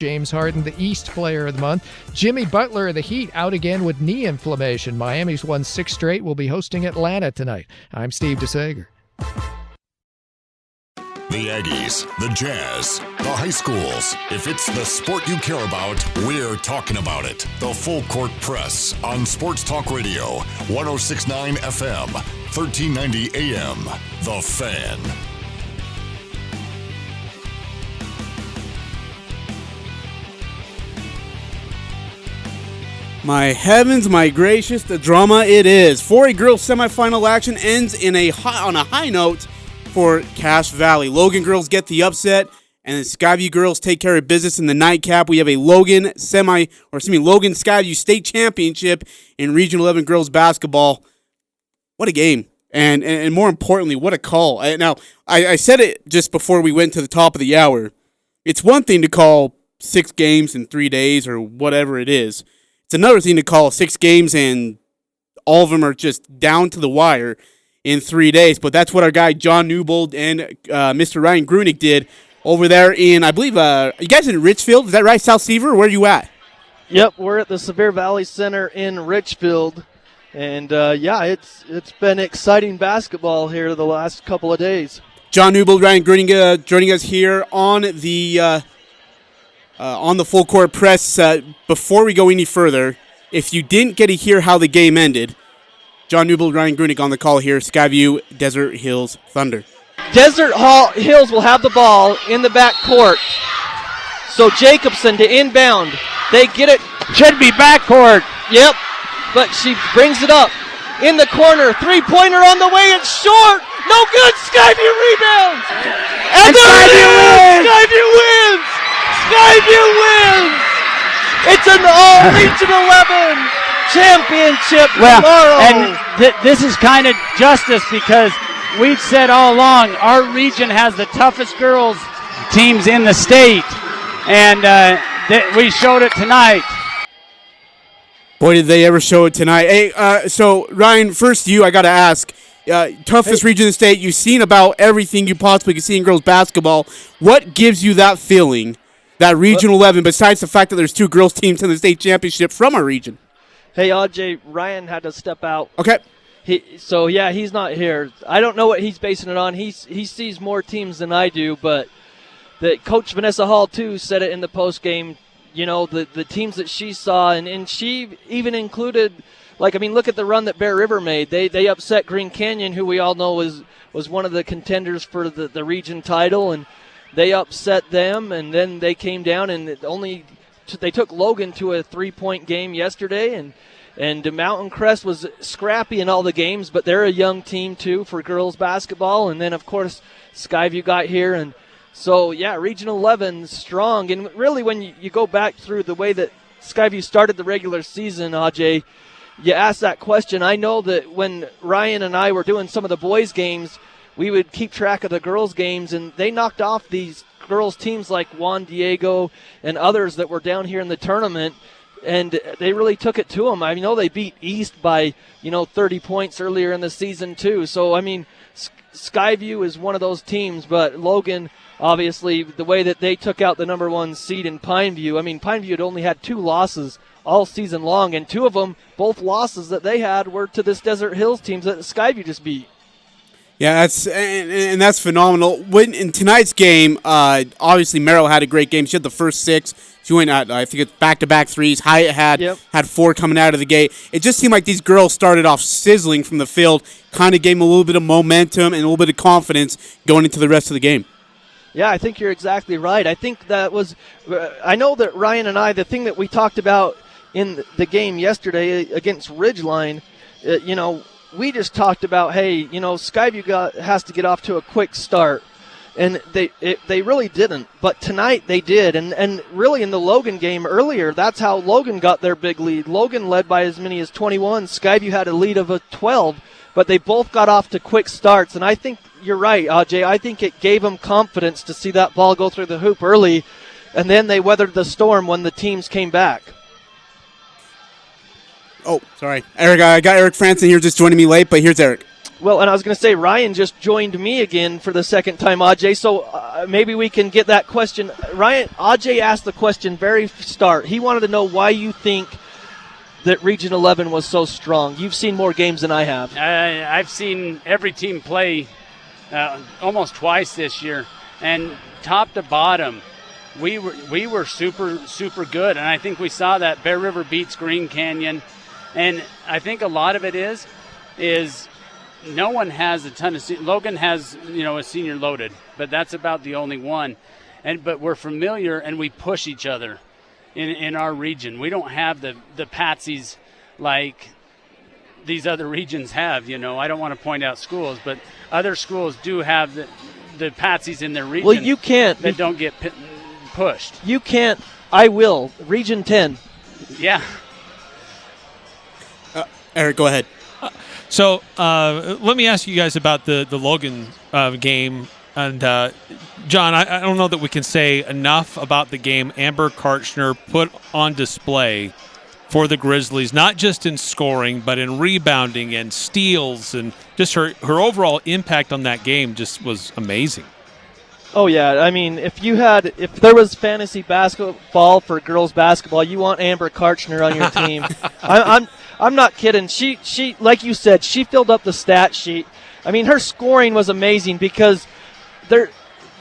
James Harden, the East Player of the Month. Jimmy Butler of the Heat out again with knee inflammation. Miami's won 6 straight. Will be hosting Atlanta tonight. I'm Steve DeSager. The Aggies, the Jazz, the high schools. If it's the sport you care about, we're talking about it. The Full Court Press on Sports Talk Radio, 106.9 FM, 1390 AM. The Fan. My heavens, my gracious, the drama it is. 4A girls semifinal action ends on a high note for Cache Valley. Logan girls get the upset, and the Skyview girls take care of business in the nightcap. We have a Logan Skyview State Championship in Region 11 girls basketball. What a game. And more importantly, what a call. Now, I said it just before we went to the top of the hour. It's one thing to call 6 games in 3 days or whatever it is. It's another thing to call 6 games and all of them are just down to the wire in 3 days. But that's what our guy John Newbold and Mr. Ryan Grunig did over there in, I believe, you guys in Richfield? Is that right, South Seaver? Where are you at? Yep, we're at the Sevier Valley Center in Richfield. And, it's been exciting basketball here the last couple of days. John Newbold, Ryan Grunig joining us here on the Full Court Press. Before we go any further, if you didn't get to hear how the game ended, John Newbold, Ryan Grunig on the call here, Skyview, Desert Hills Thunder. Desert Hills will have the ball in the back court. So Jacobson to inbound. They get it. Should be backcourt. Yep. But she brings it up in the corner. Three-pointer on the way. It's short. No good. Skyview rebounds. And Skyview wins. Skyview wins. Skyview wins. It's an all-Region 11 championship tomorrow. And this is kind of justice because we've said all along our region has the toughest girls teams in the state, and we showed it tonight. Boy, did they ever show it tonight. Hey, so Ryan, first you, I got to ask, toughest region in the state, you've seen about everything you possibly can see in girls basketball. What gives you that feeling, that Region 11, besides the fact that there's 2 girls teams in the state championship from our region? Hey, Ajay, Ryan had to step out. Okay. He's not here. I don't know what he's basing it on. He sees more teams than I do, but Coach Vanessa Hall, too, said it in the postgame. You know, the teams that she saw, and she even included, look at the run that Bear River made. They upset Green Canyon, who we all know was one of the contenders for the region title, and they upset them, and then they came down, and they took Logan to a 3-point game yesterday, and Mountain Crest was scrappy in all the games, but they're a young team, too, for girls basketball. And then, of course, Skyview got here. And so, Region 11 strong. And really, when you go back through the way that Skyview started the regular season, Ajay, you asked that question. I know that when Ryan and I were doing some of the boys' games, we would keep track of the girls' games, and they knocked off these girls' teams like Juan Diego and others that were down here in the tournament. And they really took it to them. I know they beat East by, 30 points earlier in the season, too. So, Skyview is one of those teams. But Logan, obviously, the way that they took out the number 1 seed in Pineview. Pineview had only had 2 losses all season long. And 2 of them, both losses that they had, were to this Desert Hills teams that Skyview just beat. Yeah, that's phenomenal. In tonight's game, obviously Merrill had a great game. She had the first 6. She went at, I think it's back-to-back threes. Hyatt had 4 coming out of the gate. It just seemed like these girls started off sizzling from the field, kind of gave them a little bit of momentum and a little bit of confidence going into the rest of the game. Yeah, I think you're exactly right. I think that was I know that Ryan and I, the thing that we talked about in the game yesterday against Ridgeline, we just talked about, hey, Skyview has to get off to a quick start. And they really didn't. But tonight they did. And really in the Logan game earlier, that's how Logan got their big lead. Logan led by as many as 21. Skyview had a lead of 12. But they both got off to quick starts. And I think you're right, Ajay. I think it gave them confidence to see that ball go through the hoop early. And then they weathered the storm when the teams came back. Oh, sorry. Eric, I got Eric Frandsen here just joining me late, but here's Eric. Well, and I was going to say, Ryan just joined me again for the second time, Ajay, so maybe we can get that question. Ryan, Ajay asked the question very start. He wanted to know why you think that Region 11 was so strong. You've seen more games than I have. I've seen every team play almost twice this year, and top to bottom, we were super good, and I think we saw that Bear River beats Green Canyon, and I think a lot of it is no one has a ton of Logan has a senior loaded, but that's about the only one, but we're familiar and we push each other in our region. We don't have the patsies like these other regions have. I don't want to point out schools, but other schools do have the patsies in their region. Well, you can't. That don't get pushed. You can't. I will. Region 10. Yeah. Eric, go ahead. So let me ask you guys about the Logan game. And, John, I don't know that we can say enough about the game Amber Karchner put on display for the Grizzlies, not just in scoring, but in rebounding and steals. And just her overall impact on that game just was amazing. Oh, yeah. I mean, if there was fantasy basketball for girls basketball, you want Amber Karchner on your team. I'm not kidding. She, like you said, she filled up the stat sheet. I mean, her scoring was amazing because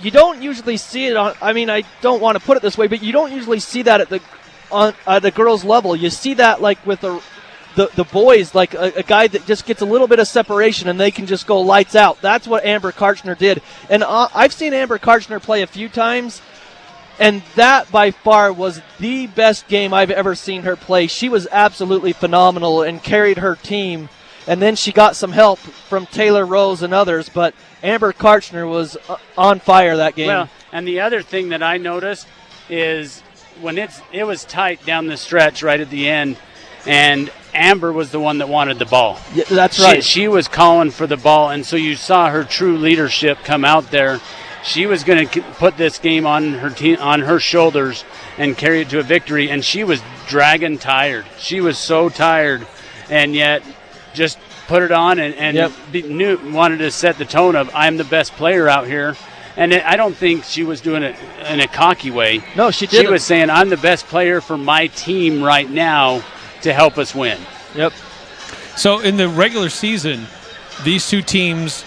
you don't usually see it on. I mean, I don't want to put it this way, but you don't usually see that at the girls' level. You see that like with the boys, like a guy that just gets a little bit of separation and they can just go lights out. That's what Amber Karchner did. And I've seen Amber Karchner play a few times, and that by far was the best game I've ever seen her play. She was absolutely phenomenal and carried her team. And then she got some help from Taylor Rose and others, but Amber Karchner was on fire that game. Well, and the other thing that I noticed is when it was tight down the stretch right at the end, and Amber was the one that wanted the ball. Yeah, that's right. She was calling for the ball, and so you saw her true leadership come out there. She was going to put this game on her shoulders and carry it to a victory, and she was dragging tired. She was so tired, and yet just put it on and wanted to set the tone of I'm the best player out here. And I don't think she was doing it in a cocky way. No, she didn't. She was saying I'm the best player for my team right now to help us win. Yep. So in the regular season, these two teams,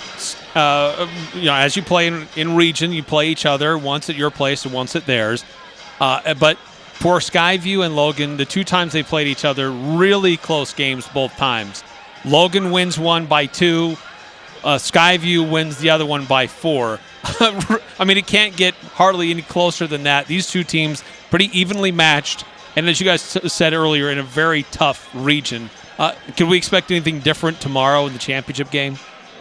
as you play in region, you play each other once at your place and once at theirs. But for Skyview and Logan, the two times they played each other, really close games both times. Logan wins one by 2. Skyview wins the other one by 4. I mean, it can't get hardly any closer than that. These two teams pretty evenly matched, and as you guys said earlier, in a very tough region. Can we expect anything different tomorrow in the championship game?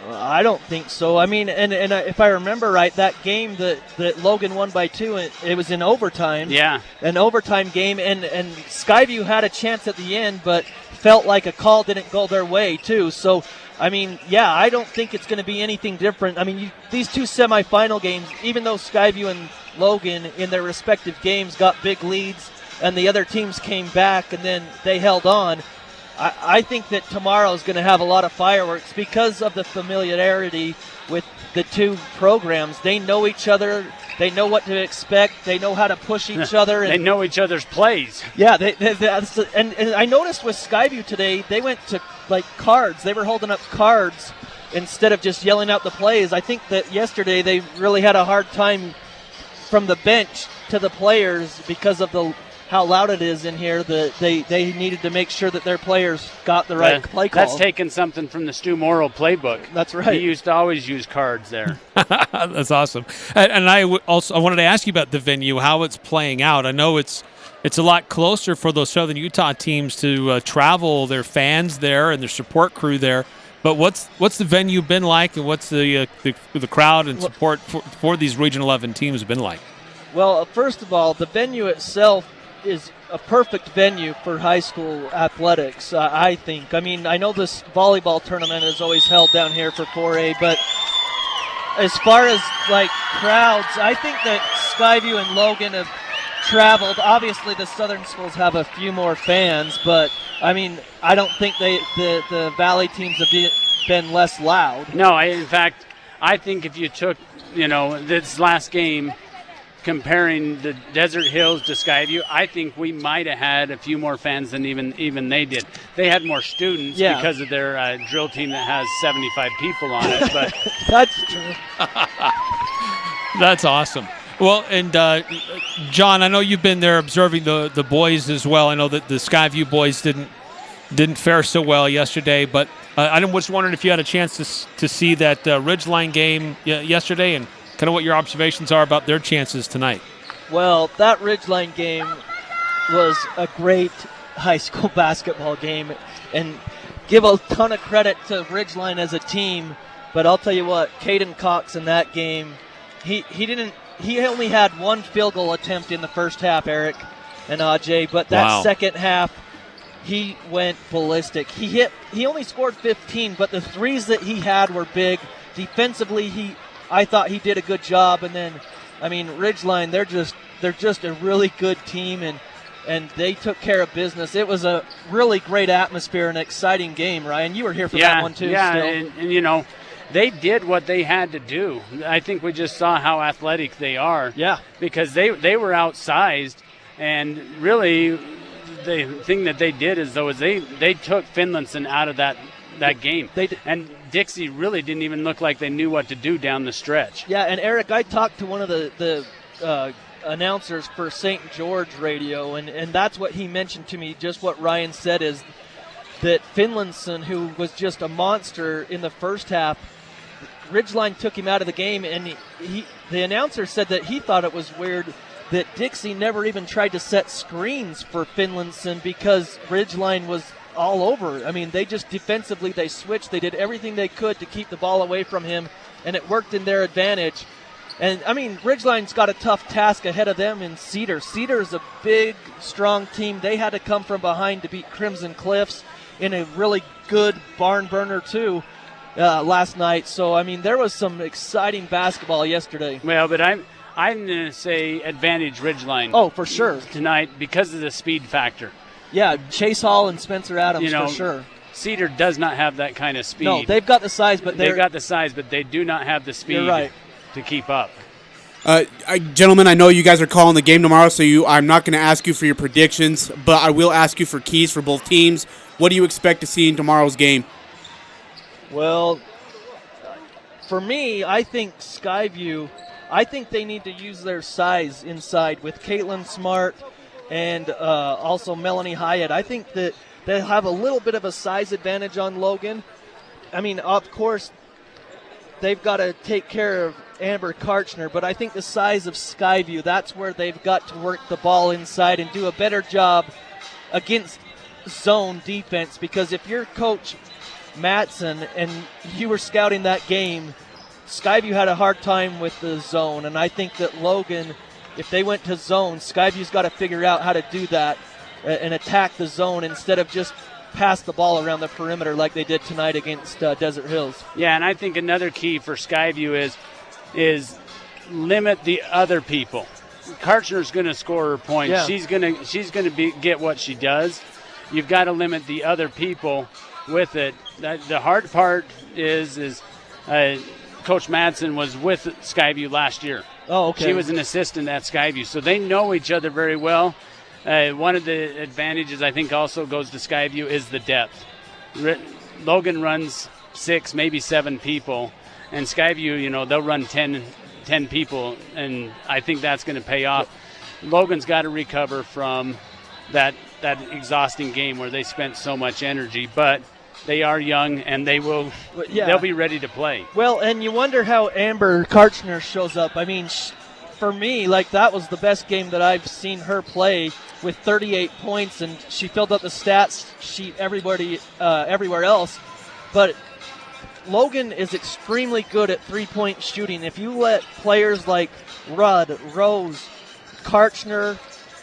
I don't think so. I mean, and if I remember right, that game that Logan won by 2, it was in overtime. Yeah. An overtime game, and Skyview had a chance at the end, but felt like a call didn't go their way, too. So, I mean, yeah, I don't think it's going to be anything different. I mean, these two semifinal games, even though Skyview and Logan in their respective games got big leads and the other teams came back and then they held on, I think that tomorrow is going to have a lot of fireworks because of the familiarity with the two programs. They know each other. They know what to expect. They know how to push each other. They know each other's plays. Yeah, and I noticed with Skyview today, they went to like cards. They were holding up cards instead of just yelling out the plays. I think that yesterday they really had a hard time from the bench to the players because of how loud it is in here. That they needed to make sure that their players got the right play call. That's taking something from the Stu Morrill playbook. That's right. He used to always use cards there. That's awesome. And I wanted to ask you about the venue, how it's playing out. I know it's a lot closer for those Southern Utah teams to travel their fans there and their support crew there. But what's the venue been like, and what's the crowd and support for these Region 11 teams been like? Well, first of all, the venue itself is a perfect venue for high school athletics, I think. I mean, I know this volleyball tournament is always held down here for 4A, but as far as, like, crowds, I think that Skyview and Logan have traveled. Obviously, the Southern schools have a few more fans, but, I mean, I don't think the Valley teams have been less loud. No, in fact, I think if you took, this last game, comparing the Desert Hills to Skyview, I think we might have had a few more fans than even they did. They had more students because of their drill team that has 75 people on it. But that's true. That's awesome. Well, and John, I know you've been there observing the boys as well. I know that the Skyview boys didn't fare so well yesterday, but I was wondering if you had a chance to see that Ridgeline game yesterday and kind of what your observations are about their chances tonight. Well, that Ridgeline game was a great high school basketball game, and give a ton of credit to Ridgeline as a team. But I'll tell you what, Caden Cox in that game, he only had one field goal attempt in the first half, Eric and Ajay, but that second half, he went ballistic. He only scored 15, but the threes that he had were big. Defensively, I thought he did a good job. And then, Ridgeline, they're just a really good team, and they took care of business. It was a really great atmosphere, an exciting game. Ryan, you were here for that one too. Yeah, still. and they did what they had to do. I think we just saw how athletic they are. Yeah, because they were outsized, and really, the thing that they did is they took Finlandson out of that game. And Dixie really didn't even look like they knew what to do down the stretch. Yeah, and Eric, I talked to one of the announcers for St. George Radio, and that's what he mentioned to me, just what Ryan said, is that Finlandson, who was just a monster in the first half, Ridgeline took him out of the game, and the announcer said that he thought it was weird that Dixie never even tried to set screens for Finlandson because Ridgeline was all over. They just defensively, they switched. They did everything they could to keep the ball away from him, and it worked in their advantage. And, Ridgeline's got a tough task ahead of them in Cedar. Cedar's a big, strong team. They had to come from behind to beat Crimson Cliffs in a really good barn burner, too, last night. So, there was some exciting basketball yesterday. Well, but I'm going to say advantage Ridgeline. Oh, for sure. Tonight because of the speed factor. Yeah, Chase Hall and Spencer Adams for sure. Cedar does not have that kind of speed. No, they've got the size, but they do not have the speed to keep up. Gentlemen, I know you guys are calling the game tomorrow, so I'm not going to ask you for your predictions, but I will ask you for keys for both teams. What do you expect to see in tomorrow's game? Well, for me, I think Skyview, I think they need to use their size inside with Caitlin Smart and also Melanie Hyatt. I think that they'll have a little bit of a size advantage on Logan. Of course, they've got to take care of Amber Karchner, but I think the size of Skyview, that's where they've got to work the ball inside and do a better job against zone defense, because if you're Coach Matson and you were scouting that game, Skyview had a hard time with the zone, and I think that Logan, if they went to zone, Skyview's got to figure out how to do that and attack the zone instead of just pass the ball around the perimeter like they did tonight against Desert Hills. Yeah, and I think another key for Skyview is limit the other people. Karchner's going to score her points. Yeah. She's going to get what she does. You've got to limit the other people with it. The hard part is Coach Madsen was with Skyview last year. Oh, okay. She was an assistant at Skyview, so they know each other very well. One of the advantages I think also goes to Skyview is the depth. Logan runs 6, maybe 7 people, and Skyview, they'll run 10 people, and I think that's going to pay off. Logan's got to recover from that exhausting game where they spent so much energy, but they are young, and they'll be ready to play. Well, and you wonder how Amber Karchner shows up. For me, that was the best game that I've seen her play, with 38 points, and she filled up the stats sheet everywhere else. But Logan is extremely good at three-point shooting. If you let players like Rudd, Rose, Karchner,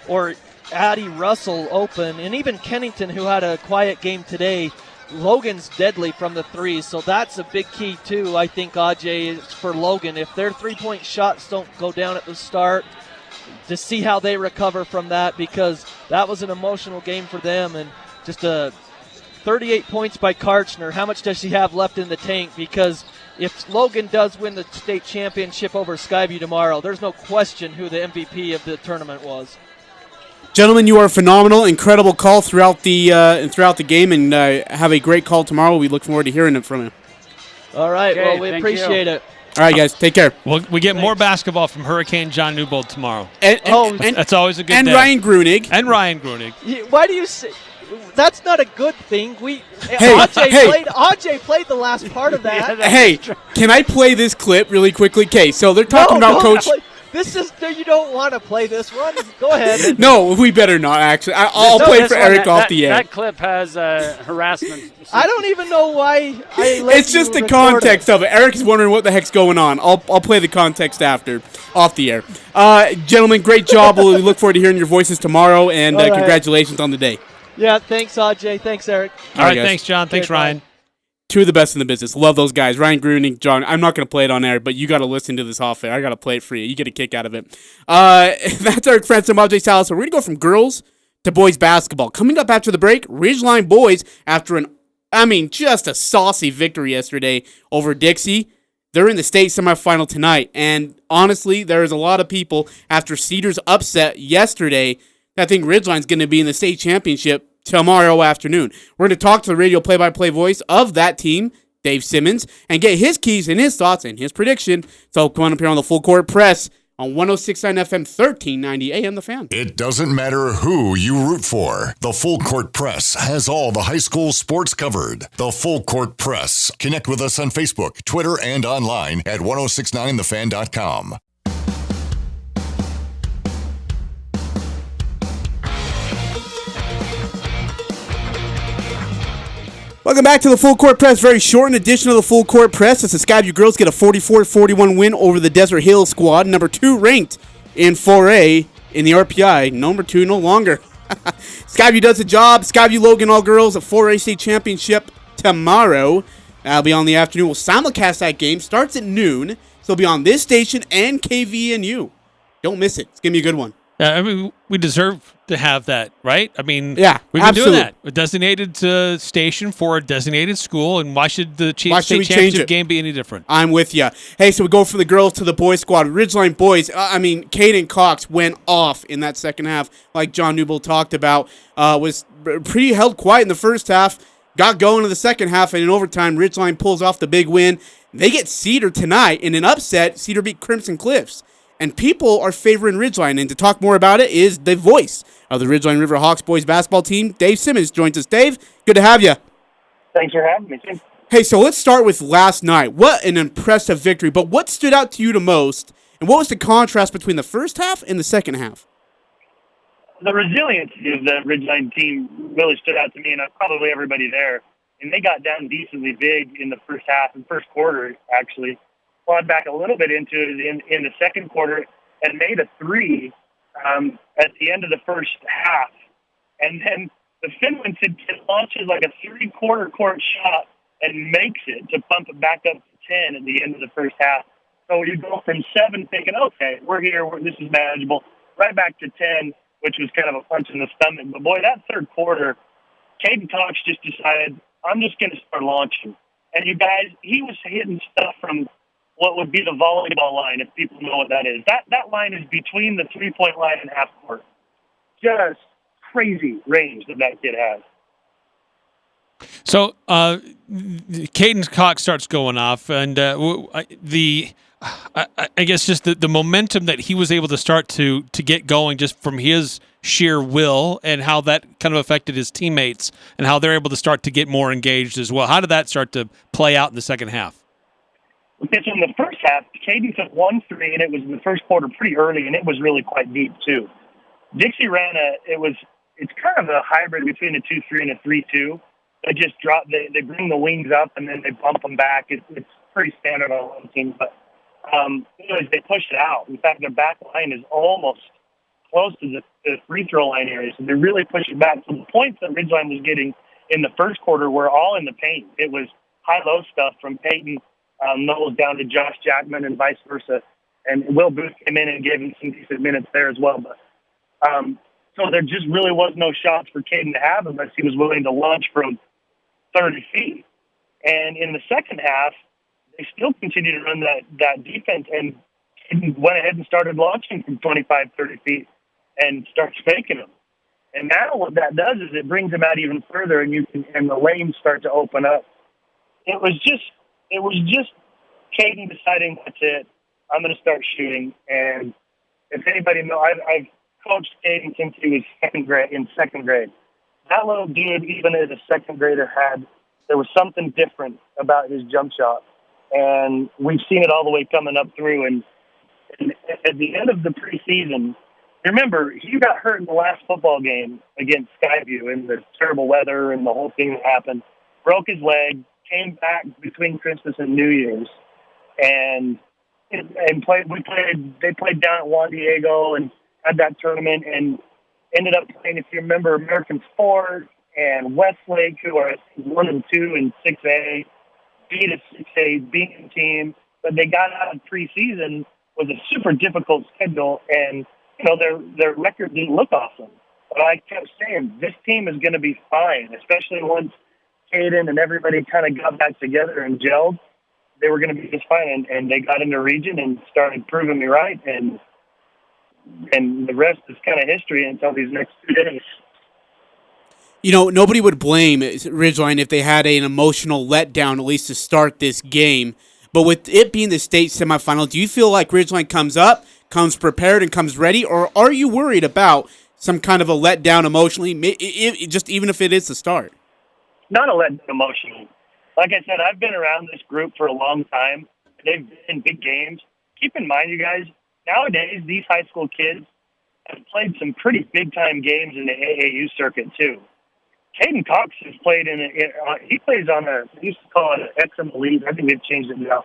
or Addie Russell open, and even Kennington, who had a quiet game today, Logan's deadly from the threes, so that's a big key too, I think, Ajay, for Logan. If their three-point shots don't go down at the start, to see how they recover from that, because that was an emotional game for them, and just a 38 points by Karchner. How much does she have left in the tank? Because if Logan does win the state championship over Skyview tomorrow, there's no question who the MVP of the tournament was. Gentlemen, you are phenomenal. Incredible call throughout the game, and have a great call tomorrow. We look forward to hearing it from you. All right, Okay, well, we appreciate it. All right, guys, take care. Well, we get more basketball from Hurricane John Newbold tomorrow. And That's always a good and day. Ryan Grunig. And Ryan Grunig. Why do you say that's not a good thing? Ajay played the last part of that. Hey, can I play this clip really quickly? Okay, so they're talking about Coach. You don't want to play this one. Go ahead. No, we better not. Actually, I'll play for Eric off the air. That clip has harassment. I don't even know why. It's just the context of it. Eric is wondering what the heck's going on. I'll play the context after, off the air. Gentlemen, great job. We look forward to hearing your voices tomorrow, and congratulations on the day. Yeah, thanks, Ajay. Thanks, Eric. All right, thanks, John. Thanks, Ryan. Two of the best in the business. Love those guys. Ryan Grunig, John. I'm not going to play it on air, but you got to listen to this off air. I got to play it for you. You get a kick out of it. That's Eric Frandsen, Ajay Salvesen. We're going to go from girls to boys basketball. Coming up after the break, Ridgeline boys, after just a saucy victory yesterday over Dixie. They're in the state semifinal tonight. And honestly, there's a lot of people after Cedar's upset yesterday that think Ridgeline's going to be in the state championship tomorrow afternoon. We're going to talk to the radio play-by-play voice of that team, Dave Simmons, and get his keys and his thoughts and his prediction. So come on up here on the Full Court Press on 106.9 FM, 1390 AM, The Fan. It doesn't matter who you root for. The Full Court Press has all the high school sports covered. The Full Court Press. Connect with us on Facebook, Twitter, and online at 1069thefan.com. Welcome back to the Full Court Press. Very shortened edition of the Full Court Press as the Skyview girls get a 44-41 win over the Desert Hill squad, number 2 ranked in 4A in the RPI. Number 2 no longer. Skyview does the job. Skyview Logan all girls a 4A state championship tomorrow. That'll be on the afternoon. We'll simulcast that game. Starts at noon. So it'll be on this station and KVNU. Don't miss it. It's going to be a good one. We deserve to have that, right? Yeah, we've been doing that. A designated station for a designated school, and why should the state championship game be any different? I'm with you. Hey, so we go from the girls to the boys squad. Ridgeline boys, Caden Cox went off in that second half, like John Newbold talked about. Was pretty held quiet in the first half, got going in the second half, and in overtime, Ridgeline pulls off the big win. They get Cedar tonight in an upset. Cedar beat Crimson Cliffs. And people are favoring Ridgeline. And to talk more about it is the voice of the Ridgeline River Hawks boys basketball team, Dave Simmons, joins us. Dave, good to have you. Thanks for having me, Tim. Hey, so let's start with last night. What an impressive victory. But what stood out to you the most? And what was the contrast between the first half and the second half? The resiliency of the Ridgeline team really stood out to me, and probably everybody there. And they got down decently big in the first half, and first quarter, actually. Clawed back a little bit into it in the second quarter and made a 3 at the end of the first half. And then the Finland kid launches like a 3/4 court shot and makes it to bump it back up to 10 at the end of the first half. So you go from 7 thinking, okay, we're here, this is manageable, right back to 10, which was kind of a punch in the stomach. But boy, that third quarter, Caden Cox just decided, I'm just going to start launching. And you guys, he was hitting stuff from what would be the volleyball line, if people know what that is. That line is between the 3-point line and half court. Just crazy range that kid has. So, Caden Cox starts going off, and I guess just the momentum that he was able to start to get going just from his sheer will, and how that kind of affected his teammates, and how they're able to start to get more engaged as well. How did that start to play out in the second half? Because in the first half, Katie took 1 3, and it was in the first quarter pretty early, and it was really quite deep, too. Dixie ran it's kind of a hybrid between a 2-3 and a 3-2. They just drop, they bring the wings up, and then they bump them back. It's pretty standard on a lot of teams, but anyways, they push it out. In fact, their back line is almost close to the free throw line area, so they really push it back. So the points that Ridgeline was getting in the first quarter were all in the paint. It was high-low stuff from Peyton Knowles down to Josh Jackman and vice versa. And Will Booth came in and gave him some decent minutes there as well. But so there just really was no shots for Caden to have unless he was willing to launch from 30 feet. And in the second half, they still continued to run that defense and went ahead and started launching from 25, 30 feet and starts faking them. And now what that does is it brings them out even further, and the lanes start to open up. It was just Caden deciding, that's it, I'm going to start shooting. And if anybody knows, I've coached Caden since he was in second grade. That little dude, even as a second grader, there was something different about his jump shot. And we've seen it all the way coming up through. And at the end of the preseason, remember, he got hurt in the last football game against Skyview in the terrible weather and the whole thing that happened. Broke his leg, came back between Christmas and New Year's, and they played down at Juan Diego and had that tournament and ended up playing, if you remember, American Fort and Westlake, who are 1 and 2 in 6A, beat a 6A beating team, but they got out of preseason with a super difficult schedule, and their record didn't look awesome. But I kept saying, this team is going to be fine, especially once Caden and everybody kind of got back together and gelled. They were going to be just fine, and they got into region and started proving me right, and the rest is kind of history until these next 2 days. Nobody would blame Ridgeline if they had an emotional letdown, at least to start this game. But with it being the state semifinal, do you feel like Ridgeline comes prepared and comes ready, or are you worried about some kind of a letdown emotionally, just even if it is the start? Not a letdown emotionally. Like I said, I've been around this group for a long time. They've been in big games. Keep in mind, you guys, nowadays these high school kids have played some pretty big-time games in the AAU circuit, too. Caden Cox has played he plays on they used to call it an XM Elite. I think they've changed it now.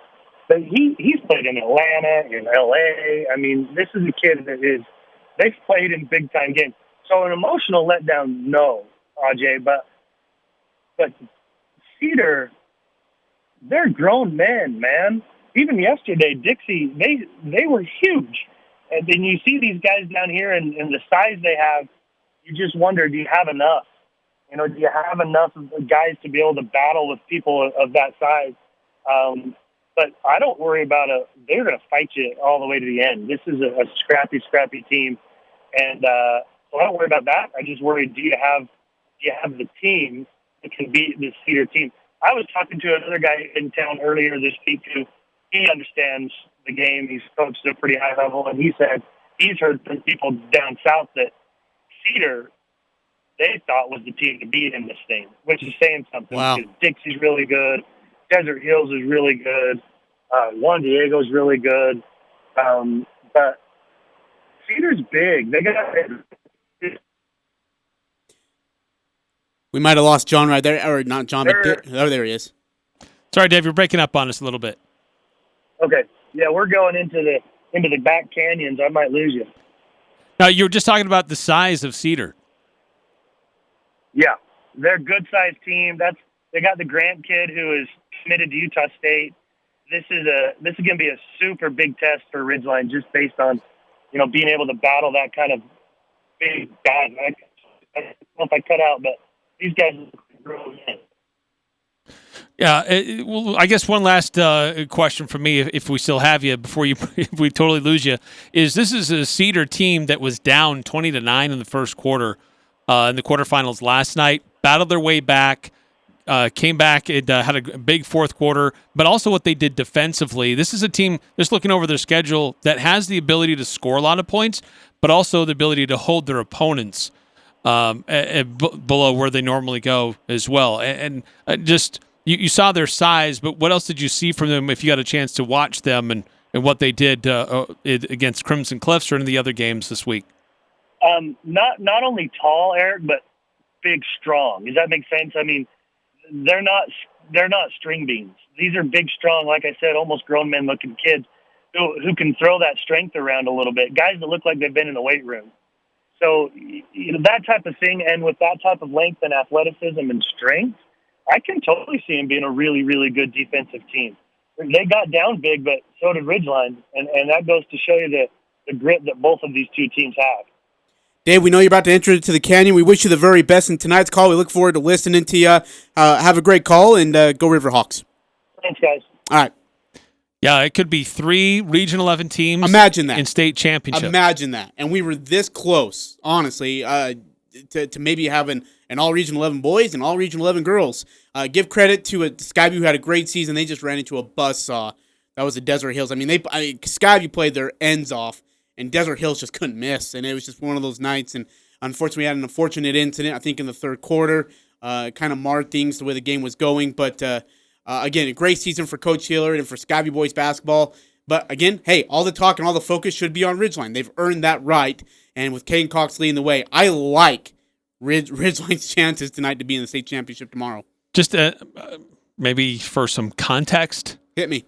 But he's played in Atlanta, in LA. I mean, this is a kid they've played in big-time games. So an emotional letdown, no, Ajay, but Cedar, they're grown men, man. Even yesterday, Dixie, they were huge. And then you see these guys down here and the size they have, you just wonder, do you have enough? Do you have enough guys to be able to battle with people of that size? But I don't worry about they're going to fight you all the way to the end. This is a scrappy team. And so I don't worry about that. I just worry, do you have the team that can beat this Cedar team? I was talking to another guy in town earlier this week who he understands the game. He's coached at a pretty high level, and he said he's heard from people down south that Cedar they thought was the team to beat in this thing, which is saying something. Wow. Because Dixie's really good. Desert Hills is really good. Juan Diego's really good. But Cedar's big. They got. We might have lost John right there, or not John, but there he is. Sorry, Dave, you're breaking up on us a little bit. Okay. Yeah, we're going into the back canyons. I might lose you. Now, you were just talking about the size of Cedar. Yeah, they're a good-sized team. They got the Grant kid who is committed to Utah State. This is going to be a super big test for Ridgeline, just based on being able to battle that kind of big guy. I don't know if I cut out, but these guys are grown men. Yeah, well, I guess one last question from me, if we still have you, before if we totally lose you, is this is a Cedar team that was down 20-9 in the first quarter in the quarterfinals last night, battled their way back, came back, it had a big fourth quarter, but also what they did defensively. This is a team, just looking over their schedule, that has the ability to score a lot of points, but also the ability to hold their opponents below where they normally go as well. And just... You saw their size, but what else did you see from them if you got a chance to watch them and what they did against Crimson Cliffs or in the other games this week? Not only tall, Eric, but big, strong. Does that make sense? I mean, they're not string beans. These are big, strong, like I said, almost grown men looking kids who can throw that strength around a little bit. Guys that look like they've been in the weight room. So that type of thing, and with that type of length and athleticism and strength, I can totally see him being a really, really good defensive team. They got down big, but so did Ridgeline, and that goes to show you the grit that both of these two teams have. Dave, we know you're about to enter into the canyon. We wish you the very best in tonight's call. We look forward to listening to you. Have a great call, and go Riverhawks. Thanks, guys. All right. Yeah, it could be 3 Region 11 teams. Imagine that. In state championship. Imagine that. And we were this close, honestly, to maybe having an all Region 11 boys and all Region 11 girls. Give credit to Skyview, who had a great season. They just ran into a buzzsaw. That was the Desert Hills. I mean, Skyview played their ends off, and Desert Hills just couldn't miss. And it was just one of those nights. And unfortunately, we had an unfortunate incident, I think, in the third quarter. Kind of marred things the way the game was going. But, again, a great season for Coach Hillard and for Skyview boys basketball. But, again, hey, all the talk and all the focus should be on Ridgeline. They've earned that right. And with Caden Cox leading the way, I like Ridgeline's chances tonight to be in the state championship tomorrow. Just maybe for some context. Hit me.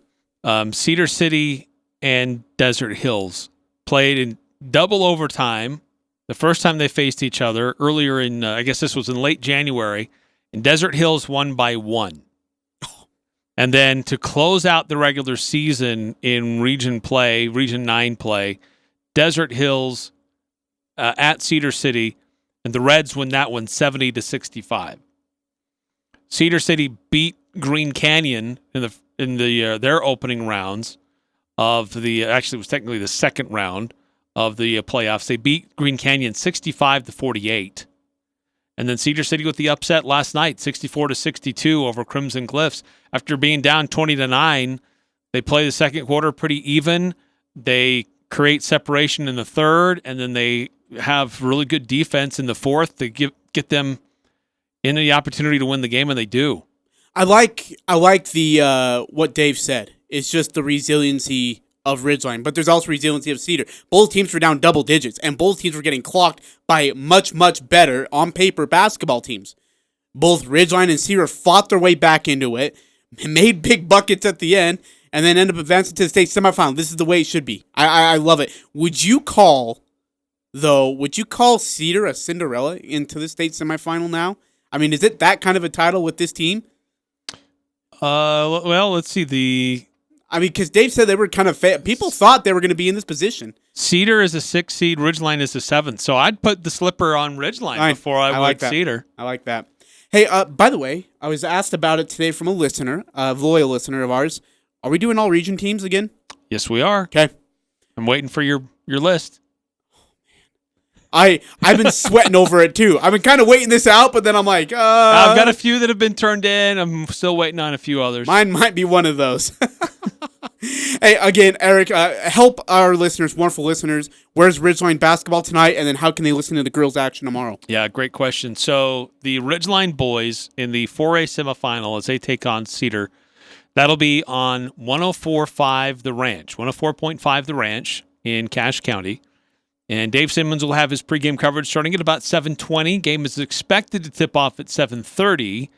Cedar City and Desert Hills played in double overtime the first time they faced each other earlier in, I guess this was in late January, and Desert Hills won by 1. And then to close out the regular season in Region 9 play, Desert Hills at Cedar City, and the Reds win that one 70-65. Cedar City beat Green Canyon in their opening rounds of actually it was technically the second round of the playoffs. They beat Green Canyon 65-48. And then Cedar City with the upset last night, 64-62 over Crimson Cliffs. After being down 20-9, they play the second quarter pretty even. They create separation in the third, and then they have really good defense in the fourth to get them in the opportunity to win the game, and they do. I like the what Dave said. It's just the resiliency of Ridgeline, but there's also resiliency of Cedar. Both teams were down double digits, and both teams were getting clocked by much, much better, on paper, basketball teams. Both Ridgeline and Cedar fought their way back into it, made big buckets at the end, and then ended up advancing to the state semifinal. This is the way it should be. I love it. Would you call Cedar a Cinderella into the state semifinal now? I mean, is it that kind of a title with this team? Well, let's see. Because Dave said they were kind of people thought they were going to be in this position. Cedar is a 6th seed, Ridgeline is a 7th. So I'd put the slipper on Ridgeline before I would Cedar. I like that. Hey, by the way, I was asked about it today from a listener, a loyal listener of ours. Are we doing all region teams again? Yes, we are. Okay. I'm waiting for your list. I've been sweating over it too. I've been kind of waiting this out, but then I'm like, I've got a few that have been turned in. I'm still waiting on a few others. Mine might be one of those. Hey, again, Eric, help our listeners, wonderful listeners. Where's Ridgeline basketball tonight, and then how can they listen to the girls' action tomorrow? Yeah, great question. So the Ridgeline boys in the 4A semifinal as they take on Cedar, that'll be on 104.5 The Ranch, 104.5 The Ranch in Cache County. And Dave Simmons will have his pregame coverage starting at about 7:20. Game is expected to tip off at 7:30.